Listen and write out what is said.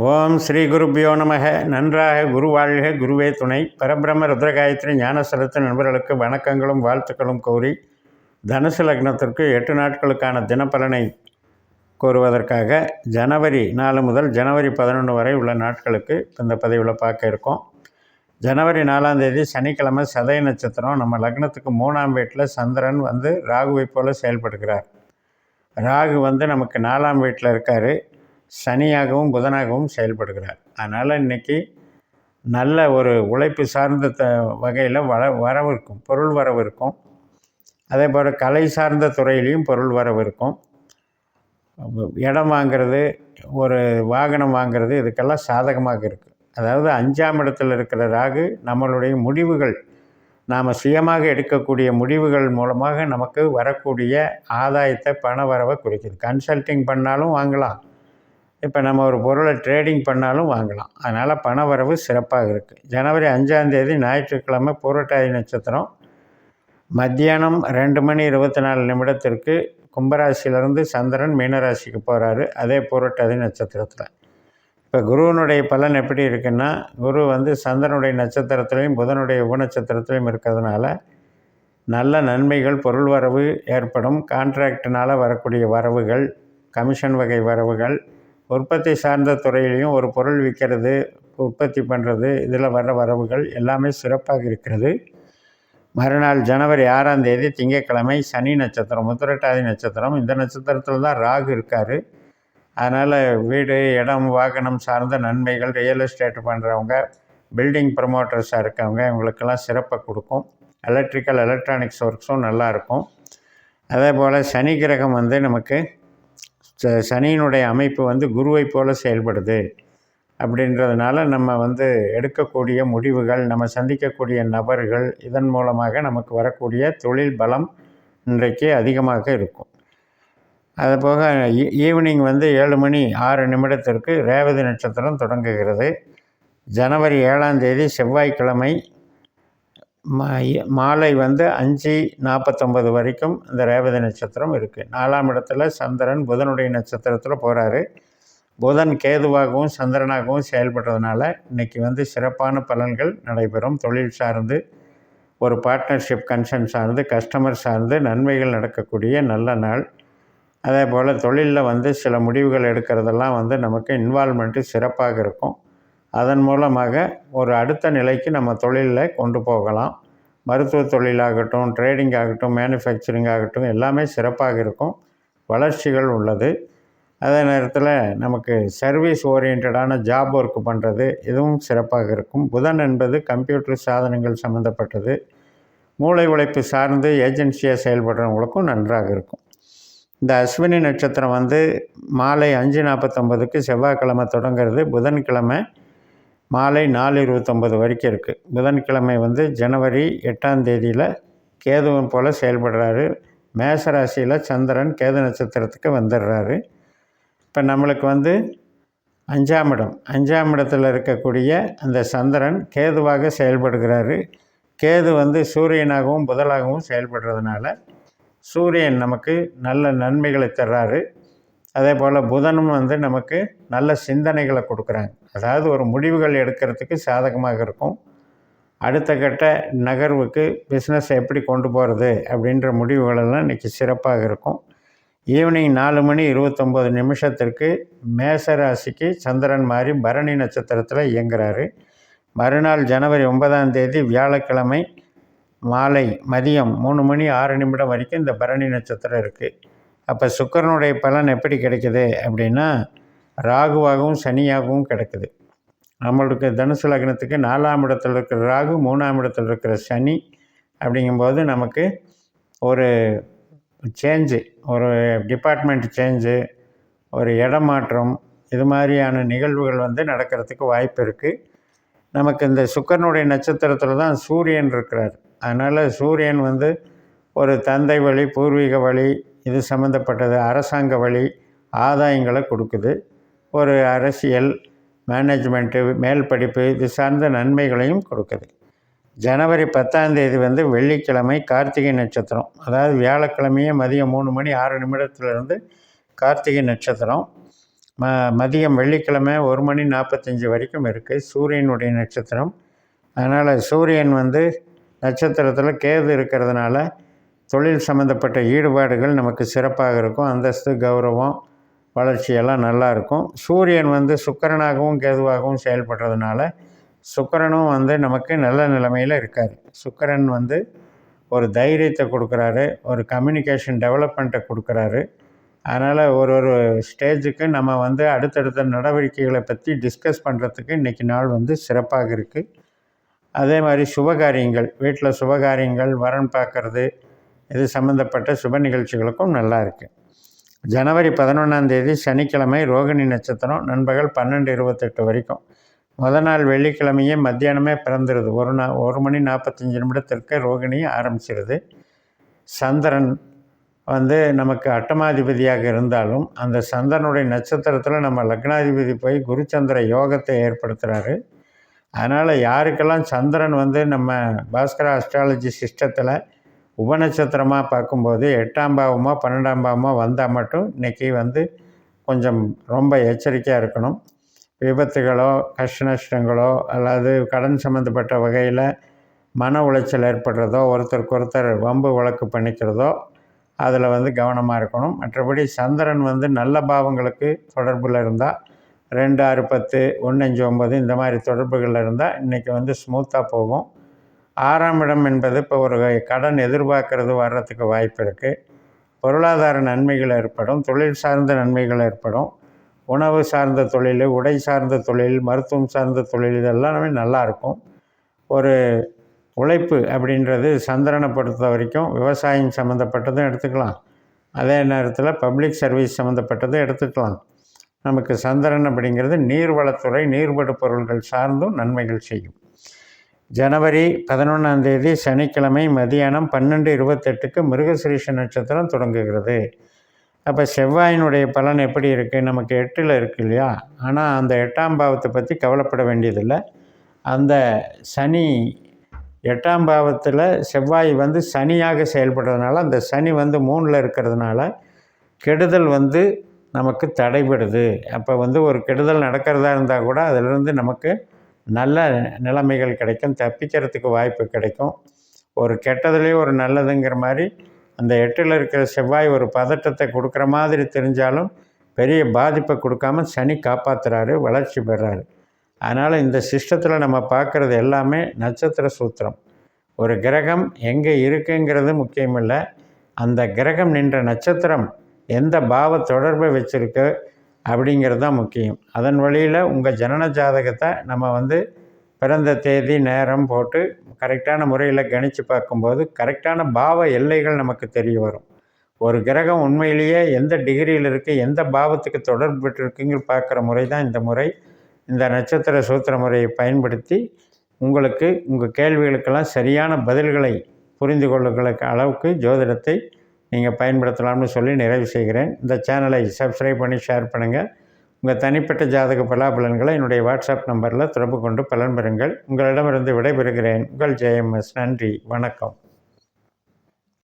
ஓம் ஸ்ரீ குருப்பியோ நமக. நன்றாக குரு வாழ்க, குருவே துணை. பரபிரம்ம ருத்ரகாயத்ரி ஞானசலத்து நண்பர்களுக்கு வணக்கங்களும் வாழ்த்துக்களும் கூறி தனுசு லக்னத்திற்கு 8 நாட்களுக்கான தினப்பலனை கூறுவதற்காக ஜனவரி 4 முதல் ஜனவரி 11 வரை உள்ள நாட்களுக்கு இந்த பதிவில் பார்க்க இருக்கோம். ஜனவரி 4ஆம் தேதி சனிக்கிழமை சதய நட்சத்திரம். நம்ம லக்னத்துக்கு 3ஆம் வீட்டில் சந்திரன் ராகுவை போல செயல்படுகிறார். ராகு நமக்கு 4ஆம் வீட்டில் இருக்கார். சனியாகவும் புதனாகவும் செயல்படுகிறார். அதனால் இன்றைக்கி நல்ல ஒரு உழைப்பு சார்ந்த வகையில் வரவு இருக்கும், பொருள் வரவு இருக்கும். அதே போல் கலை சார்ந்த துறையிலையும் பொருள் வரவு இருக்கும். இடம் வாங்கிறது, ஒரு வாகனம் வாங்கிறது, இதுக்கெல்லாம் சாதகமாக இருக்குது. அதாவது 5ஆம் இடத்தில் இருக்கிற ராகு நம்மளுடைய முடிவுகள், நாம் சுயமாக எடுக்கக்கூடிய முடிவுகள் மூலமாக நமக்கு வரக்கூடிய ஆதாயத்தை, பண வரவை குறிக்குது. கன்சல்டிங் பண்ணாலும் வாங்கலாம், இப்போ நம்ம ஒரு பொருளை ட்ரேடிங் பண்ணாலும் வாங்கலாம். அதனால் பண வரவு சிறப்பாக இருக்குது. ஜனவரி 5ஆம் தேதி ஞாயிற்றுக்கிழமை பூரட்டாதி நட்சத்திரம். மத்தியானம் 2:24 கும்பராசியிலிருந்து சந்திரன் மீனராசிக்கு போகிறாரு, அதே பூரட்டாதி நட்சத்திரத்தில். இப்போ குருவனுடைய பலன் எப்படி இருக்குன்னா, குரு சந்திரனுடைய நட்சத்திரத்திலையும் புதனுடைய உபநட்சத்திரத்திலையும் இருக்கிறதுனால நல்ல நன்மைகள், பொருள் வரவு ஏற்படும். கான்ட்ராக்டினால் வரக்கூடிய வரவுகள், கமிஷன் வகை வரவுகள், உற்பத்தி சார்ந்த துறையிலையும் ஒரு பொருள் விற்கிறது, உற்பத்தி பண்ணுறது, இதில் வர்ற வரவுகள் எல்லாமே சிறப்பாக இருக்கிறது. மறுநாள் ஜனவரி 6ஆம் தேதி திங்கட்கிழமை சனி நட்சத்திரம், உத்திரட்டாதி நட்சத்திரம். இந்த நட்சத்திரத்தில் தான் ராகு இருக்கார். அதனால் வீடு, இடம், வாகனம் சார்ந்த நன்மைகள், ரியல் எஸ்டேட் பண்ணுறவங்க, பில்டிங் ப்ரமோட்டர்ஸாக இருக்கவங்க, இவங்களுக்கெல்லாம் சிறப்பை கொடுக்கும். எலக்ட்ரிக்கல், எலக்ட்ரானிக்ஸ் ஒர்க்ஸும் நல்லாயிருக்கும். அதே போல் சனி கிரகம் நமக்கு சனியினுடைய அமைப்பு குருவை போல் செயல்படுது. அப்படின்றதுனால நம்ம எடுக்கக்கூடிய முடிவுகள், நம்ம சந்திக்கக்கூடிய நபர்கள், இதன் மூலமாக நமக்கு வரக்கூடிய தொழில் பலம் இன்றைக்கு அதிகமாக இருக்கும். அதுபோக ஈவினிங் 7:06 ரேவதி நட்சத்திரம் தொடங்குகிறது. ஜனவரி 7ஆம் தேதி செவ்வாய்க்கிழமை மாலை 5:49 வரைக்கும் இந்த ரேவதி நட்சத்திரம் இருக்குது. 4ஆம் இடத்துல சந்திரன் புதனுடைய நட்சத்திரத்தில் போகிறாரு. புதன் கேதுவாகவும் சந்திரனாகவும் செயல்படுறதுனால இன்றைக்கி சிறப்பான பலன்கள் நடைபெறும். தொழில் சார்ந்து, ஒரு பார்ட்னர்ஷிப் கன்சர்ன் சார்ந்து, கஸ்டமர் சார்ந்து நன்மைகள் நடக்கக்கூடிய நல்ல நாள். அதே போல் தொழிலில் சில முடிவுகள் எடுக்கிறதெல்லாம் நமக்கு இன்வால்மெண்ட்டு சிறப்பாக இருக்கும். அதன் மூலமாக ஒரு அடுத்த நிலைக்கு நம்ம தொழிலில் கொண்டு போகலாம். மருத்துவ தொழிலாகட்டும், ட்ரேடிங் ஆகட்டும், மேனுஃபேக்சரிங் ஆகட்டும், எல்லாமே சிறப்பாக இருக்கும். வளர்ச்சிகள் உள்ளது. அதே நேரத்தில் நமக்கு சர்வீஸ் ஓரியன்டான ஜாப் ஒர்க் பண்ணுறது, இதுவும் சிறப்பாக இருக்கும். புதன் என்பது கம்ப்யூட்டர் சாதனங்கள் சம்மந்தப்பட்டது, மூளை உழைப்பு சார்ந்து ஏஜென்சியாக செயல்படுறவங்களுக்கும் நன்றாக இருக்கும். இந்த அஸ்வினி நட்சத்திரம் மாலை 5:49 செவ்வாய்க்கிழமை தொடங்கிறது. புதன்கிழமை மாலை 4:29 வரைக்கும் இருக்குது. புதன்கிழமை ஜனவரி 8ஆம் தேதியில் கேதுவன் போல் செயல்படுறாரு. மேசராசியில் சந்திரன் கேது நட்சத்திரத்துக்கு வந்துடுறாரு. இப்போ நம்மளுக்கு 5ஆம் இடம், 5ஆம் இடத்தில் இருக்கக்கூடிய அந்த சந்திரன் கேதுவாக செயல்படுகிறாரு. கேது சூரியனாகவும் புதனாகவும் செயல்படுறதுனால சூரியன் நமக்கு நல்ல நன்மைகளை தர்றாரு. அதே போல் புதனும் நமக்கு நல்ல சிந்தனைகளை கொடுக்குறாங்க. அதாவது ஒரு முடிவுகள் எடுக்கிறதுக்கு சாதகமாக இருக்கும். அடுத்த கட்ட நகர்வுக்கு பிஸ்னஸ் எப்படி கொண்டு போகிறது அப்படின்ற முடிவுகளெல்லாம் இன்றைக்கி சிறப்பாக இருக்கும். ஈவினிங் 4:29 மேசராசிக்கு சந்திரன் மாறி பரணி நட்சத்திரத்தில் இயங்குகிறாரு. மறுநாள் ஜனவரி 9ஆம் தேதி வியாழக்கிழமை மாலை மதியம் 3:06 வரைக்கும் இந்த பரணி நட்சத்திரம் இருக்குது. அப்போ சுக்கிரனுடைய பலன் எப்படி கிடைக்குது அப்படின்னா, ராகுவாகவும் சனியாகவும் கிடைக்குது. நம்மளுக்கு தனுசு லக்னத்துக்கு 4ஆம் இடத்தில் இருக்கிற ராகு, 3ஆம் இடத்தில் இருக்கிற சனி. அப்படிங்கும்போது நமக்கு ஒரு சேஞ்சு, ஒரு டிபார்ட்மெண்ட் சேஞ்சு, ஒரு இடமாற்றம், இது மாதிரியான நிகழ்வுகள் நடக்கிறதுக்கு வாய்ப்பு இருக்குது. நமக்கு இந்த சுக்கிரனுடைய நட்சத்திரத்தில் தான் சூரியன் இருக்கிறார். அதனால் சூரியன் ஒரு தந்தை வழி, பூர்வீக வழி, இது சம்மந்தப்பட்டது, அரசாங்க வழி ஆதாயங்களை கொடுக்குது. ஒரு அரசியல், மேனேஜ்மெண்ட்டு, மேல் படிப்பு, இது சார்ந்த நன்மைகளையும் கொடுக்குது. ஜனவரி 10ஆம் தேதி வெள்ளிக்கிழமை கார்த்திகை நட்சத்திரம். அதாவது வியாழக்கிழமையே மதியம் 3:06 கார்த்திகை நட்சத்திரம். மதியம் வெள்ளிக்கிழமை 1:45 வரைக்கும் இருக்குது சூரியனுடைய நட்சத்திரம். அதனால் சூரியன் வந்து நட்சத்திரத்தில் கேது இருக்கிறதுனால தொழில் சம்மந்தப்பட்ட ஈடுபாடுகள் நமக்கு சிறப்பாக இருக்கும். அந்தஸ்து, கௌரவம், வளர்ச்சியெல்லாம் நல்லாயிருக்கும். சூரியன் வந்து சுக்கிரனாகவும் கேதுவாகவும் செயல்படுறதுனால சுக்கிரனும் வந்து நமக்கு நல்ல நிலைமையில் இருக்கார். சுக்கிரன் வந்து ஒரு தைரியத்தை கொடுக்குறாரு, ஒரு கம்யூனிகேஷன் டெவலப்மெண்ட்டை கொடுக்குறாரு. அதனால் ஒரு ஸ்டேஜுக்கு நம்ம வந்து அடுத்தடுத்த நடவடிக்கைகளை பற்றி டிஸ்கஸ் பண்ணுறதுக்கு இன்றைக்கி நாள் வந்து சிறப்பாக இருக்குது. அதே மாதிரி சுபகாரியங்கள், வீட்டில் சுபகாரியங்கள், வரன் பார்க்குறது, இது சம்மந்தப்பட்ட சுப நிகழ்ச்சிகளுக்கும் நல்லா இருக்குது. ஜனவரி 11 சனிக்கிழமை ரோகிணி நட்சத்திரம் நண்பகல் 12:28 வரைக்கும். நாள் வெள்ளிக்கிழமையே மத்தியானமே பிறந்துடுது. 1:45 ரோகிணி ஆரம்பிச்சிருது. சந்திரன் வந்து நமக்கு அட்டமாதிபதியாக இருந்தாலும் அந்த சந்திரனுடைய நட்சத்திரத்தில் நம்ம லக்னாதிபதி போய் குருச்சந்திர யோகத்தை ஏற்படுத்துகிறாரு. அதனால் யாருக்கெல்லாம் சந்திரன் வந்து நம்ம பாஸ்கரா அஸ்ட்ராலஜி சிஸ்டத்தில் உபநட்சத்திரமாக பார்க்கும்போது 8ஆம் பாவமோ 12ஆம் பாவமோ வந்தால் மட்டும் இன்றைக்கி வந்து கொஞ்சம் ரொம்ப எச்சரிக்கையாக இருக்கணும். விபத்துகளோ கஷ்ட நஷ்டங்களோ அல்லது கடன் சம்மந்தப்பட்ட வகையில் மன உளைச்சல் ஏற்படுறதோ, ஒருத்தருக்கு ஒருத்தர் வம்பு வழக்கு பண்ணிக்கிறதோ அதில் வந்து கவனமாக இருக்கணும். மற்றபடி சந்திரன் வந்து நல்ல பாவங்களுக்கு தொடர்பில் இருந்தால் 2, 6, 10, 1, 5, 9 இந்த மாதிரி தொடர்புகளில் இருந்தால் இன்றைக்கி வந்து ஸ்மூத்தாக போகும். 6ஆம் இடம் என்பது இப்போ ஒரு கடன் எதிர்பார்க்கறது வர்றதுக்கு வாய்ப்பு இருக்குது. பொருளாதார நன்மைகள் ஏற்படும், தொழில் சார்ந்த நன்மைகள் ஏற்படும். உணவு சார்ந்த தொழில், உடை சார்ந்த தொழில், மருத்துவம் சார்ந்த தொழில் இதெல்லாமே நல்லாயிருக்கும். ஒரு உழைப்பு அப்படின்றது சந்திரனை பொறுத்த வரைக்கும் விவசாயம் சம்மந்தப்பட்டதும் எடுத்துக்கலாம், அதே நேரத்தில் பப்ளிக் சர்வீஸ் சம்மந்தப்பட்டதும் எடுத்துக்கலாம். நமக்கு சந்திரன் அப்படிங்கிறது நீர்வளத்துறை, நீர்வடு பொருள்கள் சார்ந்தும் நன்மைகள் செய்யும். ஜனவரி 11 சனிக்கிழமை மதியானம் 12:28 மிருகசிரீஷ நட்சத்திரம் தொடங்குகிறது. அப்போ செவ்வாயினுடைய பலன் எப்படி இருக்குது? நமக்கு 8ல் இருக்குது இல்லையா? ஆனால் அந்த 8ஆம் பாவத்தை பற்றி கவலைப்பட வேண்டியதில்லை. அந்த சனி 8ஆம் பாவத்தில் செவ்வாய் வந்து சனியாக செயல்படுறதுனால, அந்த சனி வந்து 3ல் இருக்கிறதுனால கெடுதல் வந்து நமக்கு தடைபடுது. அப்போ வந்து ஒரு கெடுதல் நடக்கிறதா இருந்தால் கூட அதிலிருந்து நமக்கு நல்ல நிலைமைகள் கிடைக்கும், தப்பிக்கிறதுக்கு வாய்ப்பு கிடைக்கும். ஒரு கெட்டதுலேயே ஒரு நல்லதுங்கிற மாதிரி அந்த 8ல் இருக்கிற செவ்வாய் ஒரு பதட்டத்தை கொடுக்குற மாதிரி தெரிஞ்சாலும் பெரிய பாதிப்பை கொடுக்காம சனி காப்பாற்றுறாரு, வளர்ச்சி பெறாரு. அதனால் இந்த சிஸ்டத்தில் நம்ம பார்க்குறது எல்லாமே நட்சத்திர சூத்திரம். ஒரு கிரகம் எங்கே இருக்குங்கிறது முக்கியமில்லை, அந்த கிரகம் நின்ற நட்சத்திரம் எந்த பாவ தொடர்பை வச்சுருக்கு அப்படிங்கிறது தான் முக்கியம். அதன் வழியில் உங்கள் ஜனன ஜாதகத்தை நம்ம வந்து பிறந்த தேதி நேரம் போட்டு கரெக்டான முறையில் கணித்து பார்க்கும்போது கரெக்டான பாவ எல்லைகள் நமக்கு தெரிய வரும். ஒரு கிரகம் உண்மையிலேயே எந்த டிகிரியில் இருக்குது, எந்த பாவத்துக்கு தொடர்பு பெற்றிருக்குங்கிற பார்க்குற முறை தான் இந்த முறை. இந்த நட்சத்திர சூத்திர முறையை பயன்படுத்தி உங்களுக்கு உங்கள் கேள்விகளுக்கெல்லாம் சரியான பதில்களை புரிந்து கொள்ளுகிற அளவுக்கு ஜோதிடத்தை நீங்கள் பயன்படுத்தலாம்னு சொல்லி நிறைவு செய்கிறேன். இந்த சேனலை சப்ஸ்கிரைப் பண்ணி ஷேர் பண்ணுங்கள். உங்கள் தனிப்பட்ட ஜாதக பலாபலன்களை என்னுடைய வாட்ஸ்அப் நம்பரில் தொடர்பு கொண்டு பலன் பெறுங்கள். உங்களிடமிருந்து விடைபெறுகிறேன். உங்கள் JMS. நன்றி, வணக்கம்.